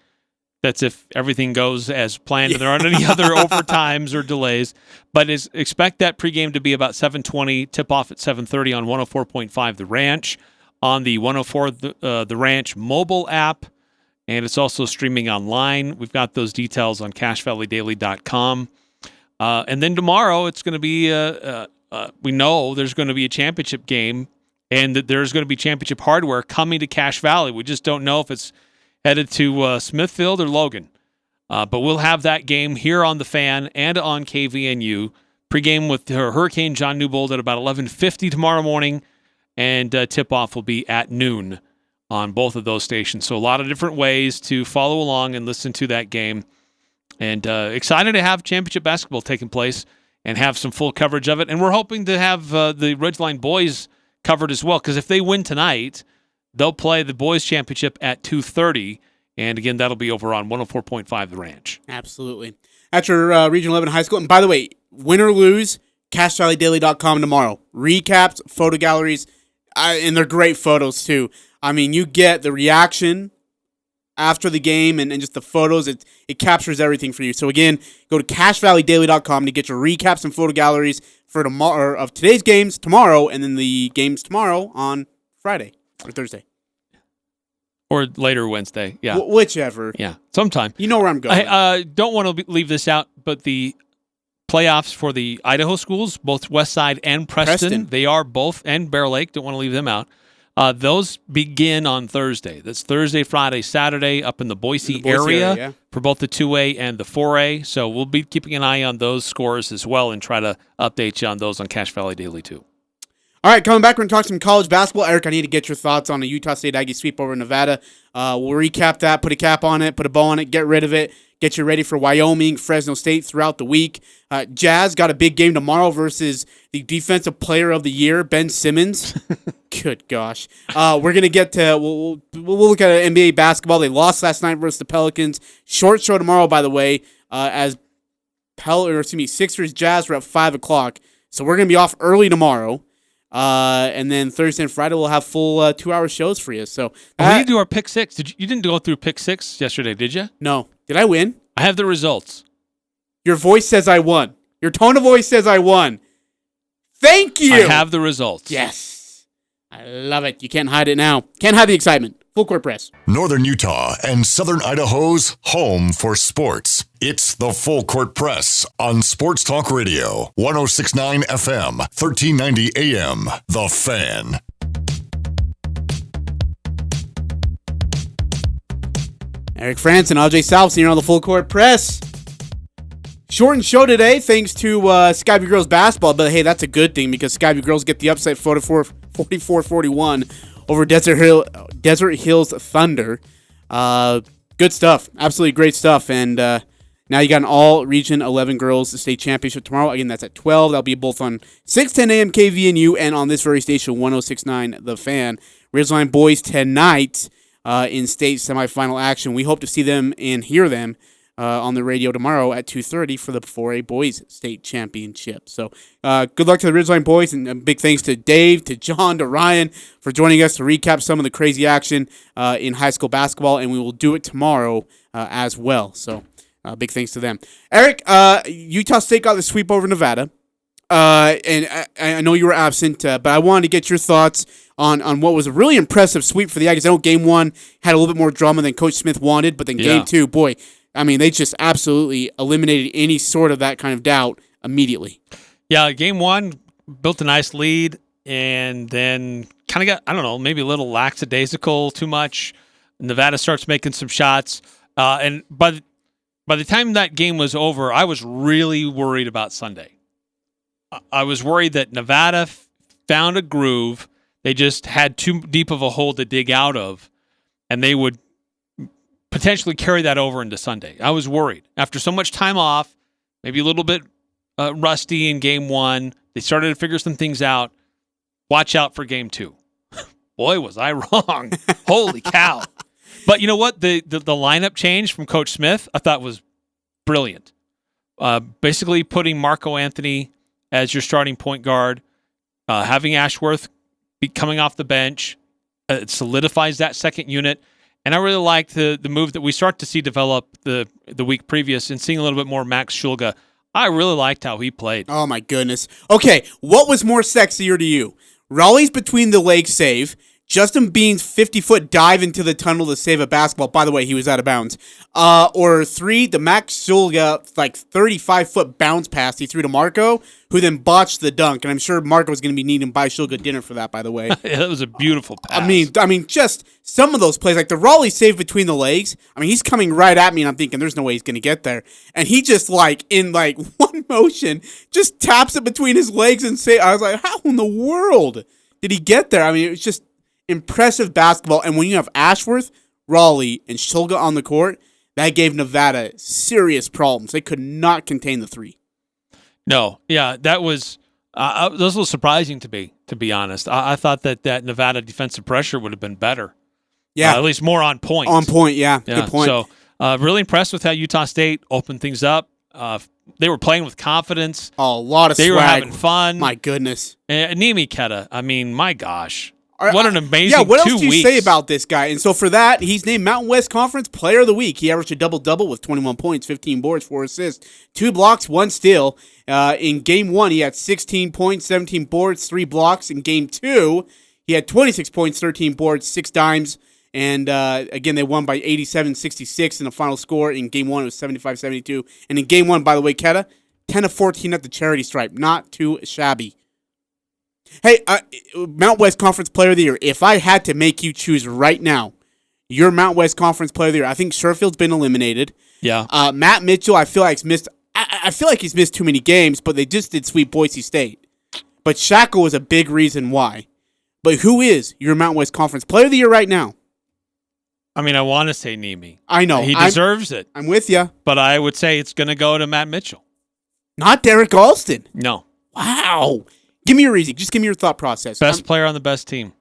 That's if everything goes as planned and there aren't any other overtimes or delays. But expect that pregame to be about 7:20, tip off at 7:30 on 104.5 The Ranch, on the 104 The Ranch mobile app, and it's also streaming online. We've got those details on CacheValleyDaily.com. And then tomorrow it's going to be we know there's going to be a championship game and that there's going to be championship hardware coming to Cache Valley. We just don't know if it's headed to Smithfield or Logan. But we'll have that game here on The Fan and on KVNU. Pregame with Hurricane John Newbold at about 11:50 tomorrow morning, and tip-off will be at noon on both of those stations. So a lot of different ways to follow along and listen to that game. And excited to have championship basketball taking place and have some full coverage of it. And we're hoping to have the Ridgeline boys covered as well, because if they win tonight, they'll play the boys championship at 2:30. And again, that'll be over on 104.5 The Ranch. Absolutely. At your Region 11 high school. And by the way, win or lose, CacheValleyDaily.com tomorrow. Recaps, photo galleries, and they're great photos too. I mean, you get the reaction after the game and just the photos. It captures everything for you. So again, go to CacheValleyDaily.com to get your recaps and photo galleries for tomorrow, of today's games tomorrow, and then the games tomorrow on Friday or Thursday. Or later Wednesday, yeah. Whichever. Yeah, sometime. You know where I'm going. I don't want to leave this out, but the playoffs for the Idaho schools, both Westside and Preston, they are both, and Bear Lake, don't want to leave them out. Those begin on Thursday. That's Thursday, Friday, Saturday up in the Boise area for both the 2A and the 4A. So we'll be keeping an eye on those scores as well and try to update you on those on Cache Valley Daily too. All right, coming back, we're going to talk some college basketball. Eric, I need to get your thoughts on the Utah State Aggie sweep over Nevada. We'll recap that, put a cap on it, put a bow on it, get rid of it, get you ready for Wyoming, Fresno State throughout the week. Jazz got a big game tomorrow versus the Defensive Player of the Year, Ben Simmons. Good gosh. We're going to get to, we'll look at NBA basketball. They lost last night versus the Pelicans. Short show tomorrow, by the way, as Sixers Jazz are at 5 o'clock. So we're going to be off early tomorrow. And then Thursday and Friday we'll have full 2-hour shows for you. So we need to do our pick six. You didn't go through pick six yesterday, did you? No. Did I win? I have the results. Your voice says I won. Your tone of voice says I won. Thank you. I have the results. Yes. I love it. You can't hide it now. Can't hide the excitement. Full court press. Northern Utah and Southern Idaho's home for sports. It's the Full Court Press on Sports Talk Radio, 106.9 FM, 1390 AM. The Fan. Eric Frandsen, Ajay Salvesen here on the Full Court Press. Shortened show today thanks to Skyview Girls Basketball, but hey, that's a good thing because Skyview Girls get the upset 44-41 over Desert Hills Thunder. Good stuff. Absolutely great stuff. And now you got an all-region 11 girls state championship tomorrow. Again, that's at 12. That'll be both on 610 AM KVNU and on this very station, 106.9 The Fan. Ridgeline boys tonight in state semifinal action. We hope to see them and hear them on the radio tomorrow at 2:30 for the 4A Boys State Championship. So good luck to the Ridgeline boys, and big thanks to Dave, to John, to Ryan for joining us to recap some of the crazy action in high school basketball, and we will do it tomorrow as well. So big thanks to them. Eric, Utah State got the sweep over Nevada, and I know you were absent, but I wanted to get your thoughts on what was a really impressive sweep for the Aggies. I know Game 1 had a little bit more drama than Coach Smith wanted, but then Game 2, boy, I mean, they just absolutely eliminated any sort of that kind of doubt immediately. Yeah, Game 1 built a nice lead and then kind of got, I don't know, maybe a little lackadaisical too much. Nevada starts making some shots. And by the time that game was over, I was really worried about Sunday. I was worried that Nevada found a groove. They just had too deep of a hole to dig out of, and they would potentially carry that over into Sunday. I was worried. After so much time off, maybe a little bit rusty in Game 1, they started to figure some things out. Watch out for Game 2. Boy, was I wrong. Holy cow. But you know what? The lineup change from Coach Smith I thought was brilliant. Basically putting Marco Anthony as your starting point guard, having Ashworth be coming off the bench. It solidifies that second unit. And I really liked the move that we start to see develop the week previous and seeing a little bit more Max Shulga. I really liked how he played. Oh, my goodness. Okay, what was more sexier to you? Raleigh's between the legs save, Justin Bean's 50-foot dive into the tunnel to save a basketball. By the way, he was out of bounds. Or 3, the Max Shulga, 35-foot bounce pass he threw to Marco, who then botched the dunk. And I'm sure Marco was going to be needing to buy Shulga dinner for that, by the way. It was a beautiful pass. I mean, just some of those plays, like the Raleigh save between the legs. I mean, he's coming right at me, and I'm thinking, there's no way he's going to get there. And he just, in one motion, just taps it between his legs and say, I was like, how in the world did he get there? I mean, it was just impressive basketball. And when you have Ashworth, Raleigh, and Shulga on the court, that gave Nevada serious problems. They could not contain the 3. No, yeah, that was a little surprising to be honest. I thought that Nevada defensive pressure would have been better. Yeah, at least more on point. On point, yeah. Good point. So really impressed with how Utah State opened things up. They were playing with confidence. Oh, a lot of swag. They were having fun. My goodness. And Nimi Keta, I mean, my gosh. What an amazing 2 weeks. What else do you say about this guy? And so for that, he's named Mountain West Conference Player of the Week. He averaged a double-double with 21 points, 15 boards, 4 assists, 2 blocks, 1 steal. In Game 1, he had 16 points, 17 boards, 3 blocks. In Game 2, he had 26 points, 13 boards, 6 dimes. And again, they won by 87-66 in the final score. In Game 1, it was 75-72. And in Game 1, by the way, Keta, 10 of 14 at the charity stripe. Not too shabby. Hey, Mount West Conference Player of the Year. If I had to make you choose right now, your Mount West Conference Player of the Year, I think Sherfield's been eliminated. Yeah. Matt Mitchell, I feel like he's missed too many games, but they just did sweep Boise State. But Shackle was a big reason why. But who is your Mount West Conference Player of the Year right now? I mean, I want to say Nemi. I know. He deserves it. I'm with you. But I would say it's going to go to Matt Mitchell. Not Derek Alston. No. Wow. Give me your reason. Just give me your thought process. Best player on the best team.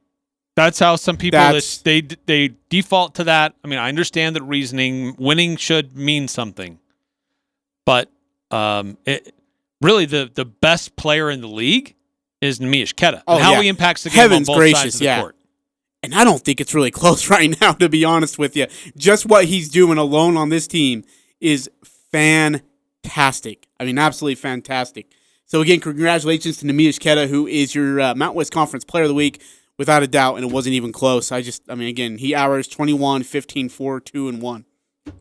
That's how some people, they default to that. I mean, I understand that reasoning. Winning should mean something. But really the best player in the league is Nemish Keta. Oh, and how yeah. he impacts the game Heavens on both gracious, sides of the yeah. court. And I don't think it's really close right now, to be honest with you. Just what he's doing alone on this team is fantastic. I mean, absolutely fantastic. So, again, congratulations to Nemish Keta, who is your Mount West Conference Player of the Week, without a doubt, and it wasn't even close. Again, he averaged 21, 15, 4, 2, and 1.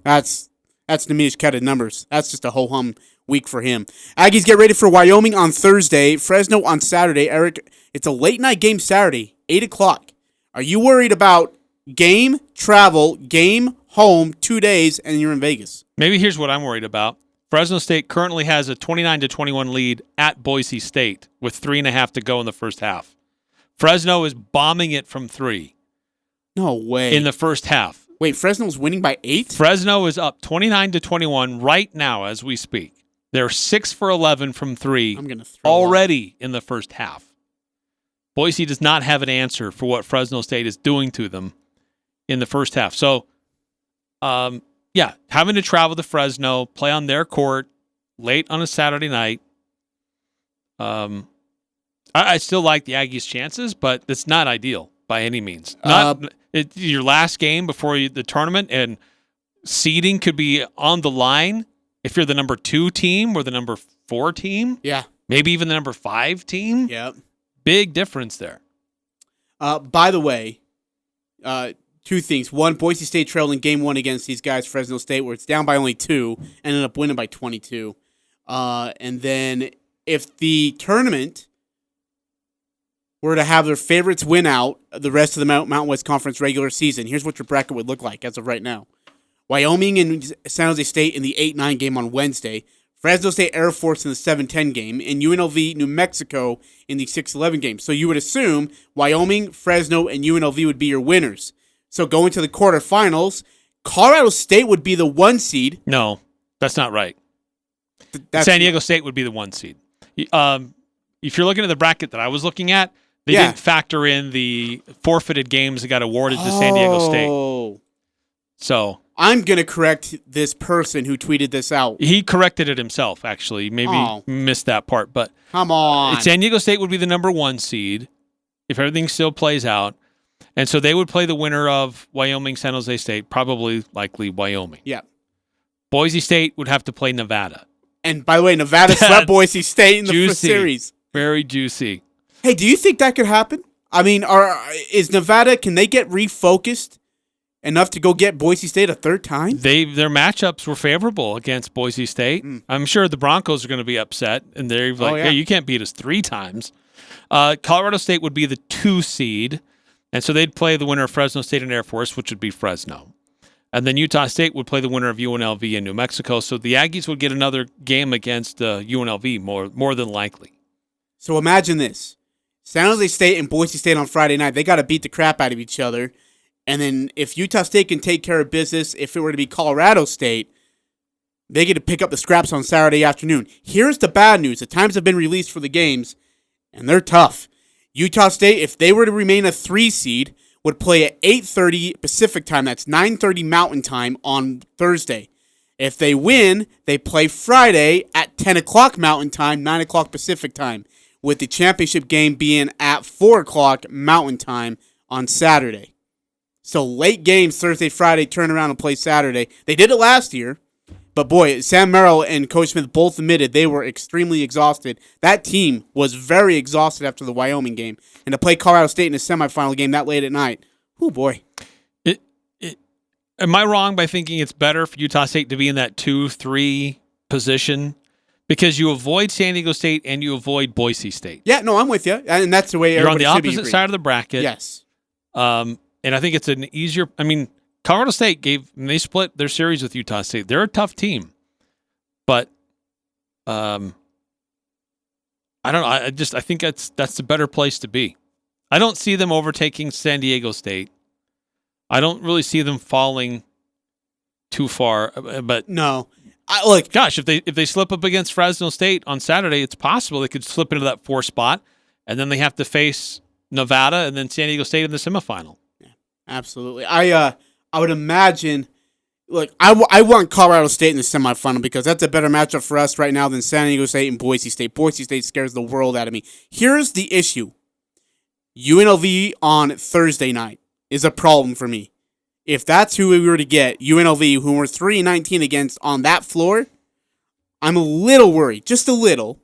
That's Nemish Keta numbers. That's just a ho-hum week for him. Aggies get ready for Wyoming on Thursday, Fresno on Saturday. Eric, it's a late-night game Saturday, 8 o'clock. Are you worried about game, travel, game, home, 2 days, and you're in Vegas? Maybe here's what I'm worried about. Fresno State currently has a 29-21 lead at Boise State with 3.5 to go in the first half. Fresno is bombing it from 3. No way. In the first half. Wait, Fresno's winning by 8? Fresno is up 29-21 right now as we speak. They're 6 for 11 from 3 already in the first half. Boise does not have an answer for what Fresno State is doing to them in the first half. So, having to travel to Fresno, play on their court late on a Saturday night. I still like the Aggies' chances, but it's not ideal by any means. Your last game before the tournament, and seeding could be on the line if you're the number 2 team or the number 4 team. Yeah. Maybe even the number 5 team. Yep. Big difference there. By the way, 2 things. One, Boise State trailed in game 1 against these guys, Fresno State, where it's down by only 2, ended up winning by 22. And then if the tournament were to have their favorites win out the rest of the Mountain West Conference regular season, here's what your bracket would look like as of right now. Wyoming and San Jose State in the 8-9 game on Wednesday. Fresno State Air Force in the 7-10 game, and UNLV New Mexico in the 6-11 game. So you would assume Wyoming, Fresno, and UNLV would be your winners. So going to the quarterfinals, Colorado State would be the 1 seed. No, that's not right. San Diego State would be the 1 seed. If you're looking at the bracket that I was looking at, they didn't factor in the forfeited games that got awarded to San Diego State. So I'm going to correct this person who tweeted this out. He corrected it himself, actually. Maybe missed that part. But come on. San Diego State would be the number 1 seed if everything still plays out. And so they would play the winner of Wyoming, San Jose State, likely Wyoming. Yeah. Boise State would have to play Nevada. And by the way, Nevada swept Boise State in the first series. Very juicy. Hey, do you think that could happen? I mean, is Nevada, can they get refocused enough to go get Boise State a third time? Their matchups were favorable against Boise State. I'm sure the Broncos are going to be upset, and they're like, hey, you can't beat us 3 times. Colorado State would be the 2 seed, and so they'd play the winner of Fresno State and Air Force, which would be Fresno. And then Utah State would play the winner of UNLV and New Mexico, so the Aggies would get another game against UNLV more than likely. So imagine this. San Jose State and Boise State on Friday night, they got to beat the crap out of each other. And then if Utah State can take care of business, if it were to be Colorado State, they get to pick up the scraps on Saturday afternoon. Here's the bad news. The times have been released for the games, and they're tough. Utah State, if they were to remain a 3 seed, would play at 8:30 Pacific time. That's 9:30 Mountain time on Thursday. If they win, they play Friday at 10 o'clock Mountain time, 9 o'clock Pacific time, with the championship game being at 4 o'clock Mountain time on Saturday. So late games, Thursday, Friday, turn around and play Saturday. They did it last year, but boy, Sam Merrill and Coach Smith both admitted they were extremely exhausted. That team was very exhausted after the Wyoming game. And to play Colorado State in a semifinal game that late at night, oh boy. Am I wrong by thinking it's better for Utah State to be in that 2-3 position? Because you avoid San Diego State and you avoid Boise State. Yeah, no, I'm with you. And that's the way You're on the everybody should be opposite agreeing. side of the bracket. Yes. And I think it's an easier. I mean, Colorado State they split their series with Utah State. They're a tough team, but I don't know. I think that's the better place to be. I don't see them overtaking San Diego State. I don't really see them falling too far. But no, gosh, if they slip up against Fresno State on Saturday, it's possible they could slip into that 4 spot, and then they have to face Nevada and then San Diego State in the semifinal. Yeah, absolutely. I would imagine. Look, I want Colorado State in the semifinal because that's a better matchup for us right now than San Diego State and Boise State. Boise State scares the world out of me. Here's the issue. UNLV on Thursday night is a problem for me. If that's who we were to get, UNLV, who we're 3-19 against on that floor, I'm a little worried. Just a little.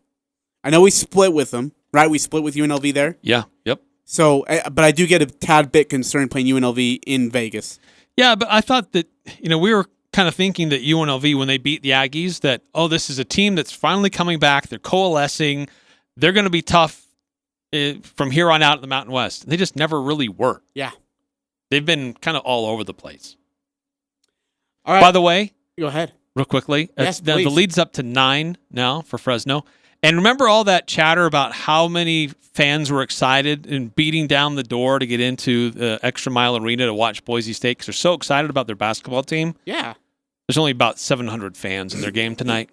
I know we split with them, right? We split with UNLV there? Yeah, yep. So, but I do get a tad bit concerned playing UNLV in Vegas. Yeah, but I thought that, we were kind of thinking that UNLV, when they beat the Aggies, that, this is a team that's finally coming back. They're coalescing. They're going to be tough from here on out in the Mountain West. They just never really were. Yeah. They've been kind of all over the place. All right. By the way, go ahead. Real quickly, Yes, the lead's up to 9 now for Fresno. And remember all that chatter about how many fans were excited and beating down the door to get into the Extra Mile Arena to watch Boise State because they're so excited about their basketball team? Yeah. There's only about 700 fans in their game tonight.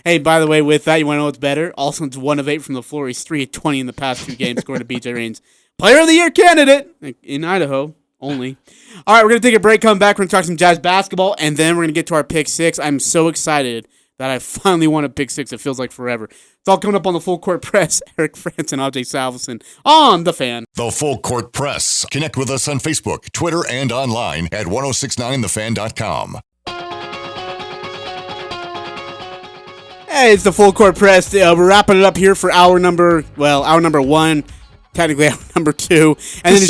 Hey, by the way, with that, you want to know what's better? Alston's 1 of 8 from the floor. He's 3 of 20 in the past 2 games, according to BJ Raines. Player of the Year candidate in Idaho only. All right, we're going to take a break, come back, we're going to talk some Jazz basketball, and then we're going to get to our Pick 6. I'm so excited that I finally won a Pick 6. It feels like forever. It's all coming up on the Full Court Press. Eric Frandsen, Ajay Salvesen on The Fan. The Full Court Press. Connect with us on Facebook, Twitter, and online at 1069thefan.com. Hey, it's the Full Court Press. We're wrapping it up here for hour number 1. Technically, hour number 2, and then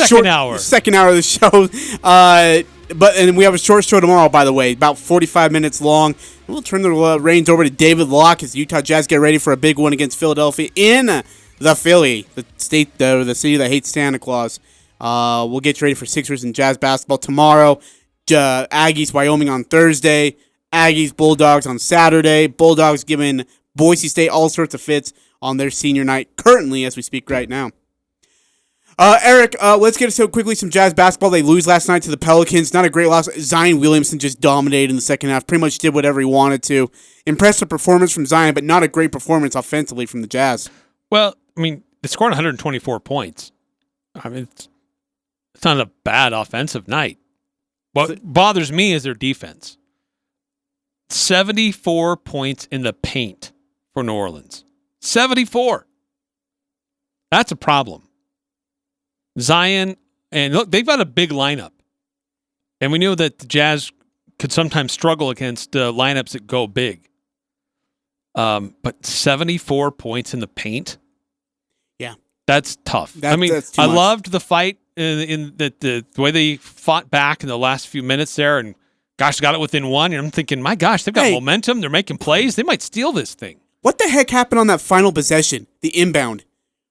second hour of the show. And we have a short show tomorrow, by the way, about 45 minutes long. We'll turn the reins over to David Locke as the Utah Jazz get ready for a big one against Philadelphia in the Philly, the city that hates Santa Claus. We'll get you ready for Sixers and Jazz basketball tomorrow. Aggies, Wyoming on Thursday. Aggies, Bulldogs on Saturday. Bulldogs giving Boise State all sorts of fits on their senior night currently as we speak right now. Eric, let's get so quickly some Jazz basketball. They lose last night to the Pelicans. Not a great loss. Zion Williamson just dominated in the second half. Pretty much did whatever he wanted to. Impressive performance from Zion, but not a great performance offensively from the Jazz. Well, I mean, they scored 124 points. I mean, it's not a bad offensive night. What bothers me is their defense. 74 points in the paint for New Orleans. 74. That's a problem. Zion, and look, they've got a big lineup. And we knew that the Jazz could sometimes struggle against lineups that go big. But 74 points in the paint? Yeah. That's tough. I loved the fight in the way they fought back in the last few minutes there, and gosh, got it within 1. And I'm thinking, my gosh, they've got momentum. They're making plays. They might steal this thing. What the heck happened on that final possession, the inbound,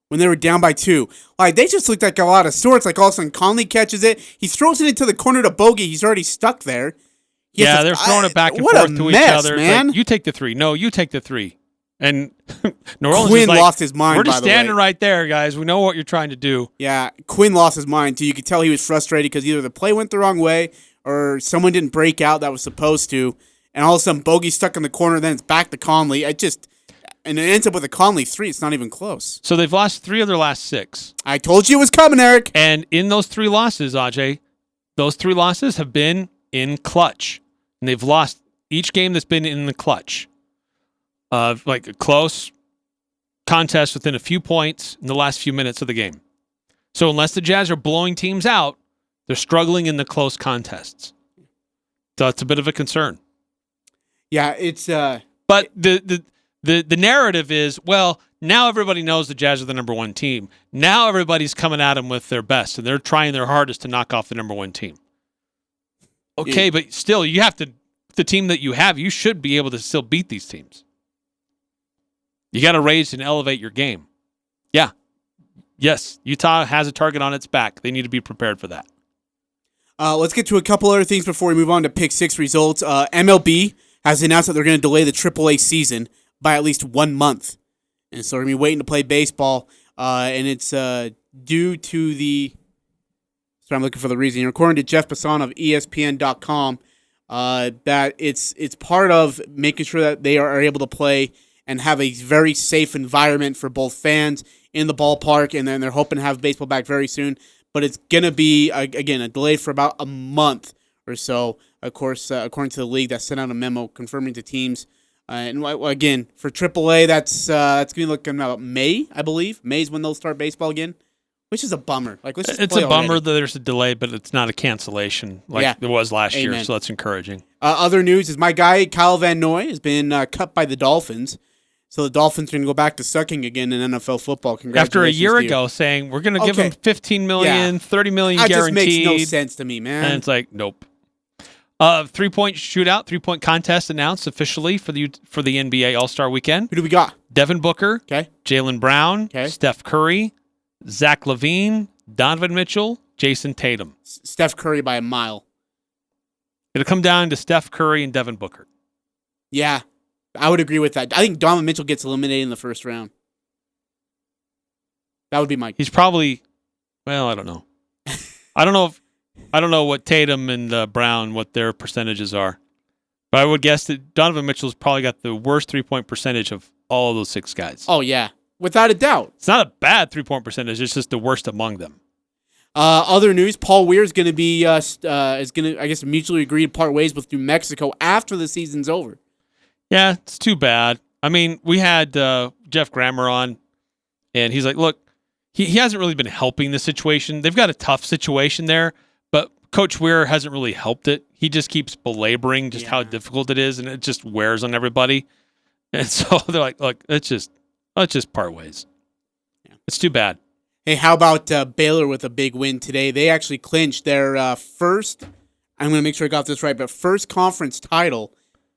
when they were down by 2? Like, they just looked like a lot of sorts. Like, all of a sudden, Conley catches it. He throws it into the corner to Bogey. He's already stuck there. They're throwing it back and forth to each other. Man. Like, you take the 3. No, you take the 3. And New Orleans Quinn like, lost his mind, we're just standing right there, guys. We know what you're trying to do. Yeah, Quinn lost his mind, too. You could tell he was frustrated because either the play went the wrong way or someone didn't break out that was supposed to. And all of a sudden, Bogey's stuck in the corner. Then it's back to Conley. And it ends up with a Conley 3. It's not even close. So they've lost 3 of their last 6. I told you it was coming, Eric. And in those 3 losses, Ajay, those 3 losses have been in clutch. And they've lost each game that's been in the clutch. Like a close contest within a few points in the last few minutes of the game. So unless the Jazz are blowing teams out, they're struggling in the close contests. So it's a bit of a concern. Yeah, it's... But the narrative is, well, now everybody knows the Jazz are the number 1 team. Now everybody's coming at them with their best, and they're trying their hardest to knock off the number 1 team. Okay, but still, you have to... The team that you have, you should be able to still beat these teams. You got to raise and elevate your game. Yeah. Yes, Utah has a target on its back. They need to be prepared for that. Let's get to a couple other things before we move on to Pick 6 results. MLB has announced that they're going to delay the AAA season by at least 1 month. And so we're going to be waiting to play baseball. And it's due to the... So I'm looking for the reason. According to Jeff Passan of ESPN.com, that it's part of making sure that they are able to play and have a very safe environment for both fans in the ballpark, and then they're hoping to have baseball back very soon. But it's going to be, again, a delay for about a month or so, of course, according to the league that sent out a memo confirming to teams. And again, for AAA, that's going to be looking about May, I believe. May is when they'll start baseball again, which is a bummer. Like, let's just it's play a bummer already. that there's a delay, but it's not a cancellation like it was last year, so that's encouraging. Other news is my guy, Kyle Van Noy, has been cut by the Dolphins. So the Dolphins are going to go back to sucking again in NFL football. Congratulations. After a year ago saying, we're going to give him $15 million, $30 million that guaranteed. That just makes no sense to me, man. And it's like, nope. 3-point shootout, 3-point contest announced officially for the NBA All-Star Weekend. Who do we got? Devin Booker, Jaylen Brown, Okay. Steph Curry, Zach LaVine, Donovan Mitchell, Jason Tatum. Steph Curry by a mile. It'll come down to Steph Curry and Devin Booker. Yeah, I would agree with that. I think Donovan Mitchell gets eliminated in the first round. That would be my... He's probably... Well, I don't know. I don't know what Tatum and Brown, what their percentages are. But I would guess that Donovan Mitchell's probably got the worst 3-point percentage of all of those 6 guys. Oh, yeah. Without a doubt. It's not a bad 3-point percentage. It's just the worst among them. Other news, Paul Weir is going to be, is going to, I guess, mutually agree to part ways with New Mexico after the season's over. Yeah, it's too bad. I mean, we had Jeff Grammer on, and he's like, look, he hasn't really been helping the situation. They've got a tough situation there, but Coach Weir hasn't really helped it. He just keeps belaboring just how difficult it is, and it just wears on everybody. And so they're like, look, let's just part ways. Yeah. It's too bad. Hey, how about Baylor with a big win today? They actually clinched their first, I'm going to make sure I got this right, but first conference title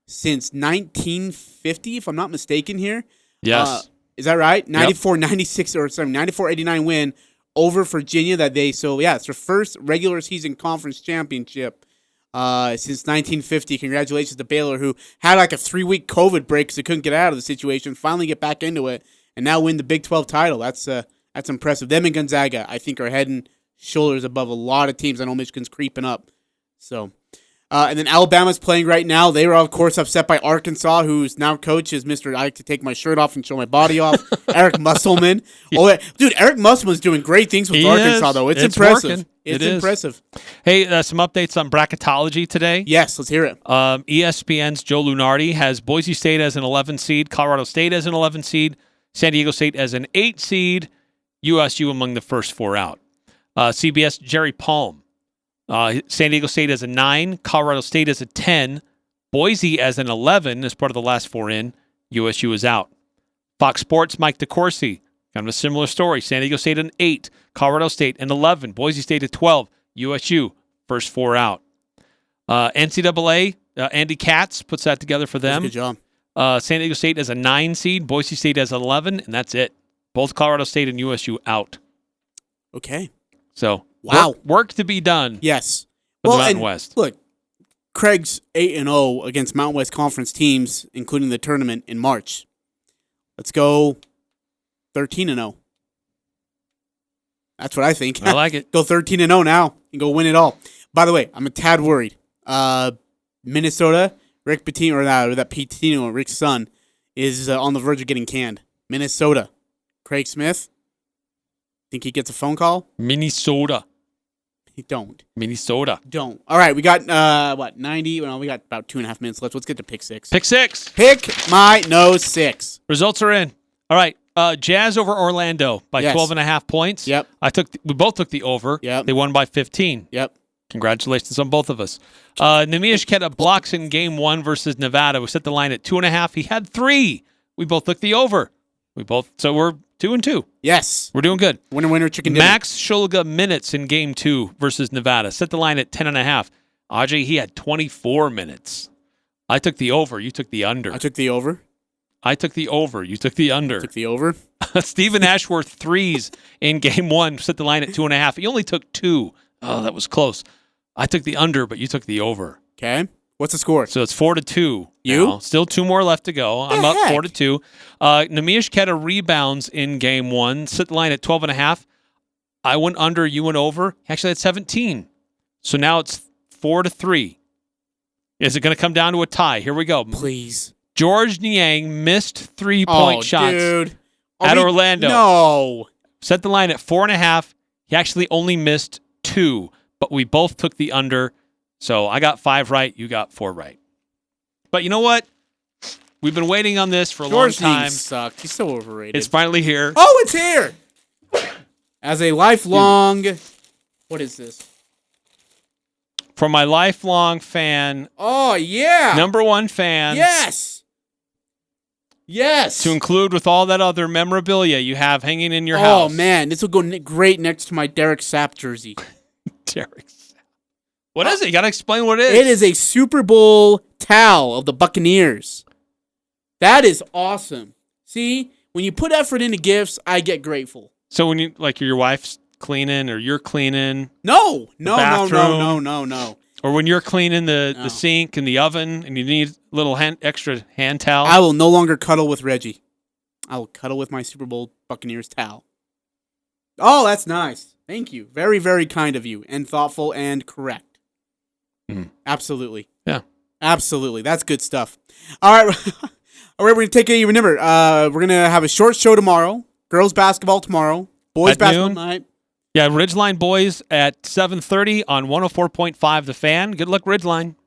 since 1950, if I'm not mistaken here. Yes. Is that right? 94-89 win over Virginia it's their first regular season conference championship since 1950. Congratulations to Baylor, who had like a 3-week COVID break because they couldn't get out of the situation, finally get back into it, and now win the Big 12 title. That's impressive. Them and Gonzaga, I think, are head and shoulders above a lot of teams. I know Michigan's creeping up. So, and then Alabama's playing right now. They were, of course, upset by Arkansas, whose now coach is Mr. I like to take my shirt off and show my body off, Eric Musselman. Oh, dude, Eric Musselman's doing great things with Arkansas, though. It's impressive. Working. It's impressive. Hey, some updates on bracketology today. Yes, let's hear it. ESPN's Joe Lunardi has Boise State as an 11 seed, Colorado State as an 11 seed, San Diego State as an 8 seed, USU among the first 4 out. CBS, Jerry Palm. San Diego State as a 9, Colorado State as a 10, Boise as an 11 as part of the last 4 in, USU is out. Fox Sports, Mike DeCourcy, kind of a similar story. San Diego State an 8, Colorado State an 11, Boise State a 12, USU first 4 out. NCAA, Andy Katz puts that together for them. Good job. San Diego State as a 9 seed, Boise State as 11, and that's it. Both Colorado State and USU out. Okay. So, wow. Work to be done. Yes. For the Mountain West. Look, Craig's 8-0 against Mountain West Conference teams, including the tournament in March. Let's go 13-0. That's what I think. I like it. Go 13-0 now and go win it all. By the way, I'm a tad worried. Minnesota, Rick Pitino, or that Pitino, Rick's son, is on the verge of getting canned. Minnesota. Craig Smith, think he gets a phone call? Minnesota. He don't. Minnesota. Don't. All right, we got, 90? Well, we got about 2.5 minutes left. Let's get to Pick 6. Pick 6. Pick my nose 6. Results are in. All right. Jazz over Orlando by 12.5 points. Yep. We both took the over. Yep. They won by 15. Yep. Congratulations on both of us. Nemias Queta blocks in game 1 versus Nevada. We set the line at 2.5. He had 3. We both took the over. So we're 2-2. Yes. We're doing good. Winner, chicken dinner. Max Shulga minutes in game 2 versus Nevada. Set the line at 10.5. Ajay, he had 24 minutes. I took the over. You took the under. I took the over. I took the over. You took the under. Took the over. Stephen Ashworth threes in game 1 set the line at 2.5. He only took 2. Oh, that was close. I took the under, but you took the over. Okay. What's the score? So it's 4-2. You? Now. Still 2 more left to go. I'm up 4-2. Namish Keta rebounds in game 1. Set the line at 12.5. I went under. You went over. Actually, that's 17. So now it's 4-3. Is it going to come down to a tie? Here we go. Please. George Niang missed 3-point shots dude. at Orlando. No. Set the line at 4.5. He actually only missed 2, but we both took the under. So I got 5 right. You got 4 right. But you know what? We've been waiting on this for a long time. George sucked. He's so overrated. It's finally here. Oh, it's here. As a lifelong, what is this? From my lifelong fan. Oh, yeah. Number 1 fan. Yes. Yes. To include with all that other memorabilia you have hanging in your house. Oh, man. This will go great next to my Derek Sapp jersey. Derek Sapp. What is it? You got to explain what it is. It is a Super Bowl towel of the Buccaneers. That is awesome. See, when you put effort into gifts, I get grateful. So when you, like, your wife's cleaning or you're cleaning. No. No. Or when you're cleaning the sink and the oven and you need a little extra hand towel. I will no longer cuddle with Reggie. I will cuddle with my Super Bowl Buccaneers towel. Oh, that's nice. Thank you. Very, very kind of you and thoughtful and correct. Mm. Absolutely. Yeah. Absolutely. That's good stuff. All right. All right, we're going to take a, remember, we're going to have a short show tomorrow. Girls basketball tomorrow. Boys basketball tonight. Yeah, Ridgeline Boys at 7:30 on 104.5 The Fan. Good luck, Ridgeline.